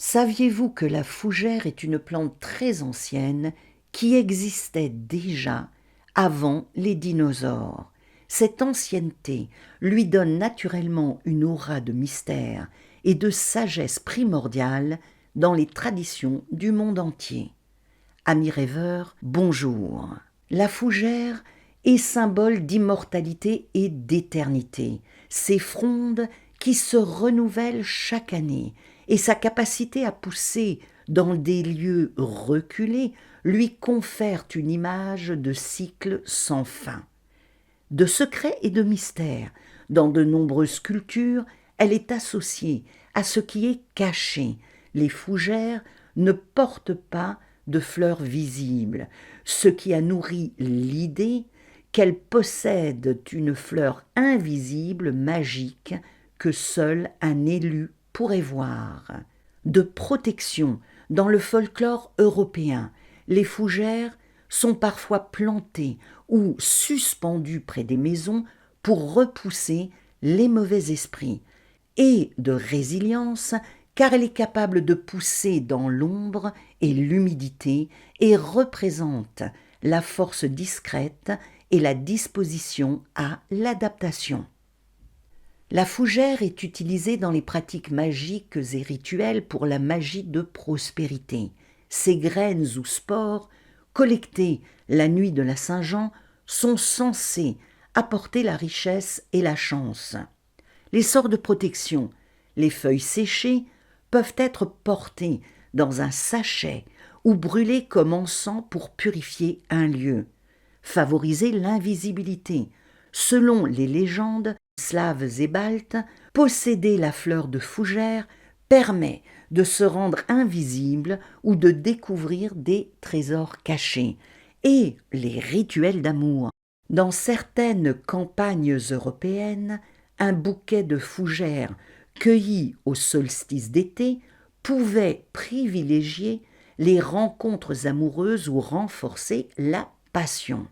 Saviez-vous que la fougère est une plante très ancienne qui existait déjà avant les dinosaures? Cette ancienneté lui donne naturellement une aura de mystère et de sagesse primordiale dans les traditions du monde entier. Amis rêveurs, bonjour. La fougère est symbole d'immortalité et d'éternité. Ses frondes qui se renouvellent chaque année et sa capacité à pousser dans des lieux reculés lui confèrent une image de cycle sans fin. De secret et de mystère, dans de nombreuses cultures, elle est associée à ce qui est caché. Les fougères ne portent pas de fleurs visibles, ce qui a nourri l'idée qu'elles possèdent une fleur invisible, magique, que seul un élu pourrait voir. De protection, dans le folklore européen, les fougères sont parfois plantées ou suspendues près des maisons pour repousser les mauvais esprits, et de résilience, car elle est capable de pousser dans l'ombre et l'humidité et représente la force discrète et la disposition à l'adaptation. La fougère est utilisée dans les pratiques magiques et rituelles pour la magie de prospérité. Ses graines ou spores, collectées la nuit de la Saint-Jean, sont censées apporter la richesse et la chance. Les sorts de protection, les feuilles séchées, peuvent être portées dans un sachet ou brûlées comme encens pour purifier un lieu. Favoriser l'invisibilité. Selon les légendes slaves et baltes, posséder la fleur de fougère permet de se rendre invisible ou de découvrir des trésors cachés. Et les rituels d'amour. Dans certaines campagnes européennes, un bouquet de fougères cueilli au solstice d'été pouvait privilégier les rencontres amoureuses ou renforcer la passion.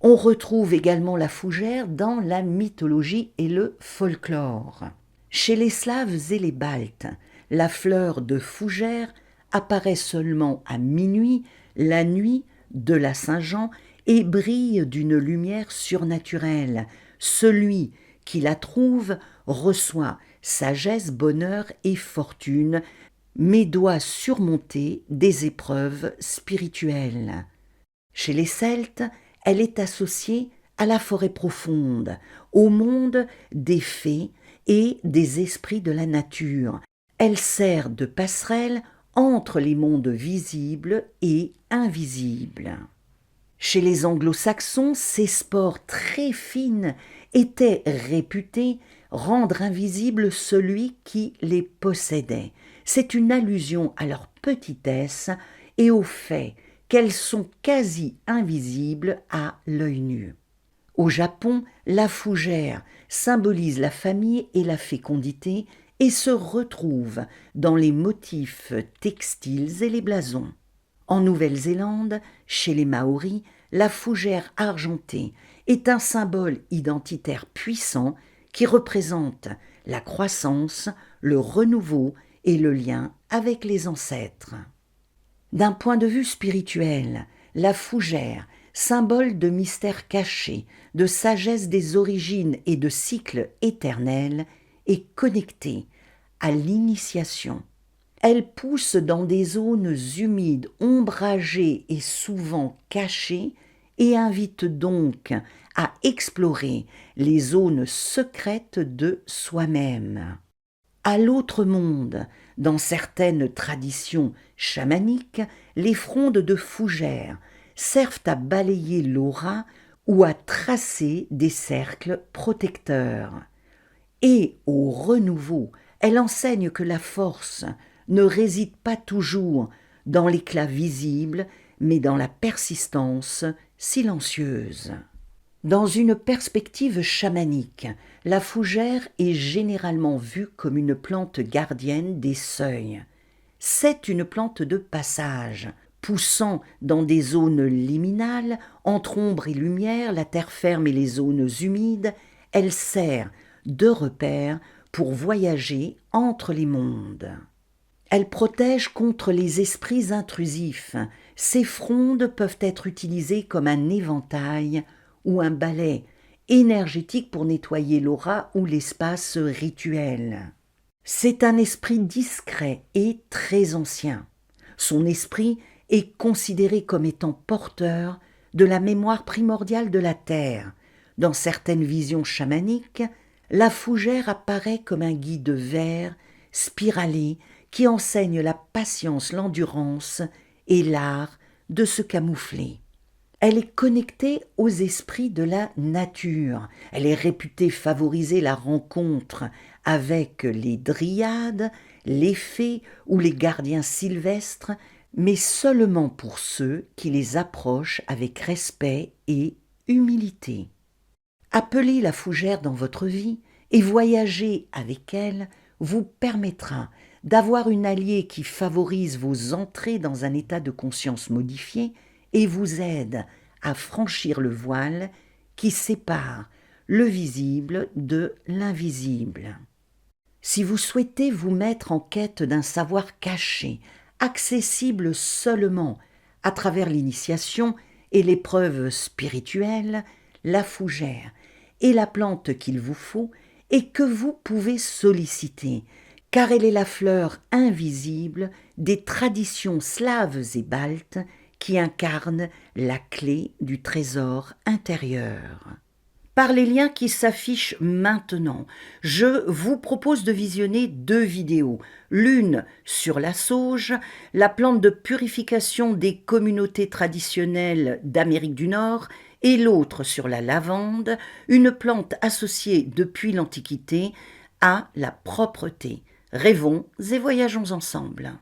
On retrouve également la fougère dans la mythologie et le folklore. Chez les Slaves et les Baltes, la fleur de fougère apparaît seulement à minuit, la nuit de la Saint-Jean, et brille d'une lumière surnaturelle. Celui qui la trouve reçoit sagesse, bonheur et fortune, mais doit surmonter des épreuves spirituelles. Chez les Celtes, elle est associée à la forêt profonde, au monde des fées et des esprits de la nature. Elle sert de passerelle entre les mondes visibles et invisibles. Chez les anglo-saxons, ces spores très fines étaient réputés rendre invisible celui qui les possédait. C'est une allusion à leur petitesse et au fait qu'elles sont quasi invisibles à l'œil nu. Au Japon, la fougère symbolise la famille et la fécondité et se retrouve dans les motifs textiles et les blasons. En Nouvelle-Zélande, chez les Maoris, la fougère argentée est un symbole identitaire puissant qui représente la croissance, le renouveau et le lien avec les ancêtres. D'un point de vue spirituel, la fougère, symbole de mystère caché, de sagesse des origines et de cycle éternel, est connectée à l'initiation. Elle pousse dans des zones humides, ombragées et souvent cachées, et invite donc à explorer les zones secrètes de soi-même. À l'autre monde, dans certaines traditions chamaniques, les frondes de fougère servent à balayer l'aura ou à tracer des cercles protecteurs. Et au renouveau, elle enseigne que la force ne réside pas toujours dans l'éclat visible, mais dans la persistance silencieuse. Dans une perspective chamanique, la fougère est généralement vue comme une plante gardienne des seuils. C'est une plante de passage, poussant dans des zones liminales, entre ombre et lumière, la terre ferme et les zones humides. Elle sert de repère pour voyager entre les mondes. Elle protège contre les esprits intrusifs. Ces frondes peuvent être utilisées comme un éventail ou un balai énergétique pour nettoyer l'aura ou l'espace rituel. C'est un esprit discret et très ancien. Son esprit est considéré comme étant porteur de la mémoire primordiale de la Terre. Dans certaines visions chamaniques, la fougère apparaît comme un guide vert, spiralé, qui enseigne la patience, l'endurance et l'art de se camoufler. Elle est connectée aux esprits de la nature. Elle est réputée favoriser la rencontre avec les dryades, les fées ou les gardiens sylvestres, mais seulement pour ceux qui les approchent avec respect et humilité. Appeler la fougère dans votre vie et voyager avec elle vous permettra d'avoir une alliée qui favorise vos entrées dans un état de conscience modifié et vous aide à franchir le voile qui sépare le visible de l'invisible. Si vous souhaitez vous mettre en quête d'un savoir caché, accessible seulement à travers l'initiation et l'épreuve spirituelle, la fougère est la plante qu'il vous faut et que vous pouvez solliciter, car elle est la fleur invisible des traditions slaves et baltes qui incarnent la clé du trésor intérieur. Par les liens qui s'affichent maintenant, je vous propose de visionner 2 vidéos. L'une sur la sauge, la plante de purification des communautés traditionnelles d'Amérique du Nord, et l'autre sur la lavande, une plante associée depuis l'Antiquité à la propreté. Rêvons et voyageons ensemble.